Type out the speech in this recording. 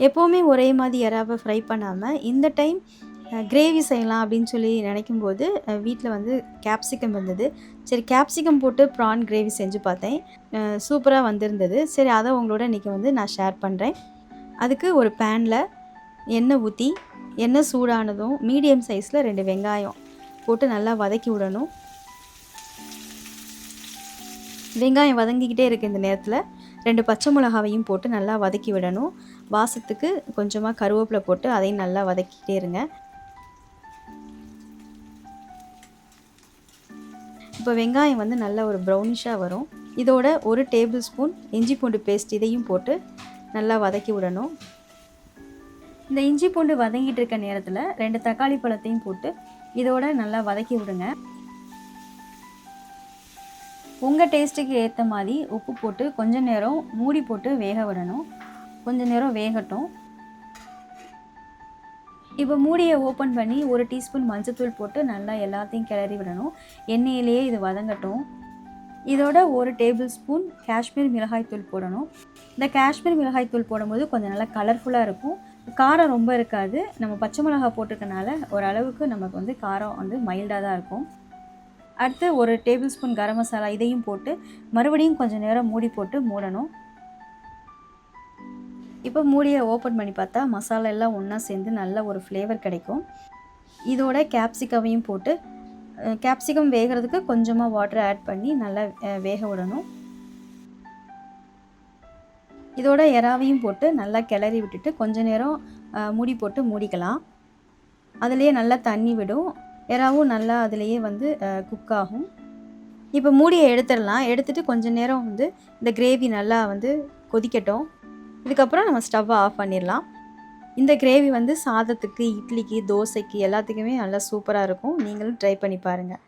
எப்போவுமே ஒரே மாதிரி எறாவை ஃப்ரை பண்ணாமல் இந்த டைம் கிரேவி செய்யலாம் அப்படின்னு சொல்லி நினைக்கும்போது வீட்டில் வந்து கேப்சிகம் இருந்தது. சரி கேப்சிகம் போட்டு ப்ரான் கிரேவி செஞ்சு பார்த்தேன். சூப்பராக வந்திருந்தது. சரி அதை உங்களோட இன்றைக்கி வந்து நான் ஷேர் பண்ணுறேன். அதுக்கு ஒரு பேனில் எண்ணெய் ஊற்றி எண்ணெய் சூடானதும் மீடியம் சைஸில் 2 வெங்காயம் போட்டு நல்லா வதக்கி விடணும். வெங்காயம் வதங்கிக்கிட்டே இருக்க இந்த நேரத்தில் 2 பச்சை மிளகாவையும் போட்டு நல்லா வதக்கி விடணும். வாசத்துக்கு கொஞ்சமாக கருவேப்பிலை போட்டு அதையும் நல்லா வதக்கிட்டே இருங்க. இப்போ வெங்காயம் வந்து நல்ல ஒரு ப்ரௌனிஷாக வரும். இதோட 1 டேபிள் ஸ்பூன் இஞ்சி பூண்டு பேஸ்ட் இதையும் போட்டு நல்லா வதக்கி விடணும். இந்த இஞ்சி பூண்டு வதங்கிட்டு இருக்க நேரத்தில் 2 தக்காளி பழத்தையும் போட்டு இதோட நல்லா வதக்கி விடுங்க. உங்கள் டேஸ்ட்டுக்கு ஏற்ற மாதிரி உப்பு போட்டு கொஞ்ச நேரம் மூடி போட்டு வேக விடணும். கொஞ்ச நேரம் வேகட்டும். இப்போ மூடியை ஓப்பன் பண்ணி 1 டீஸ்பூன் மஞ்சள்தூள் போட்டு நல்லா எல்லாத்தையும் கிளறி விடணும். எண்ணெயிலேயே இது வதங்கட்டும். இதோட 1 டேபிள் ஸ்பூன் காஷ்மீர் மிளகாய்த்தூள் போடணும். இந்த காஷ்மீர் மிளகாய்த்தூள் போடும்போது கொஞ்சம் நல்லா கலர்ஃபுல்லாக இருக்கும். காரம் ரொம்ப இருக்காது. நம்ம பச்சை மிளகாய் போட்டிருக்கனால ஓரளவுக்கு நமக்கு வந்து காரம் வந்து மைல்டாக தான் இருக்கும். அடுத்து 1 டேபிள் ஸ்பூன் கரம் மசாலா இதையும் போட்டு மறுபடியும் கொஞ்சம் நேரம் மூடி போட்டு மூடணும். இப்போ மூடியை ஓப்பன் பண்ணி பார்த்தா மசாலா எல்லாம் ஒன்றா சேர்ந்து நல்ல ஒரு ஃப்ளேவர் கிடைக்கும். இதோட கேப்சிகமையும் போட்டு கேப்சிகம் வேகிறதுக்கு கொஞ்சமாக வாட்டர் ஆட் பண்ணி நல்லா வேக விடணும். இதோட எறாவையும் போட்டு நல்லா கிளறி விட்டுட்டு கொஞ்ச நேரம் மூடி போட்டு மூடிக்கலாம். அதுலேயே நல்லா தண்ணி விடும். எறாவும் நல்லா அதுலேயே வந்து குக் ஆகும். இப்போ மூடியை எடுத்துடலாம். எடுத்துகிட்டு கொஞ்சம் நேரம் வந்து இந்த கிரேவி நல்லா வந்து கொதிக்கட்டும். இதுக்கப்புறம் நம்ம ஸ்டவ்வை ஆஃப் பண்ணிடலாம். இந்த கிரேவி வந்து சாதத்துக்கு, இட்லிக்கு, தோசைக்கு எல்லாத்துக்குமே நல்லா சூப்பராக இருக்கும். நீங்களும் ட்ரை பண்ணி பாருங்கள்.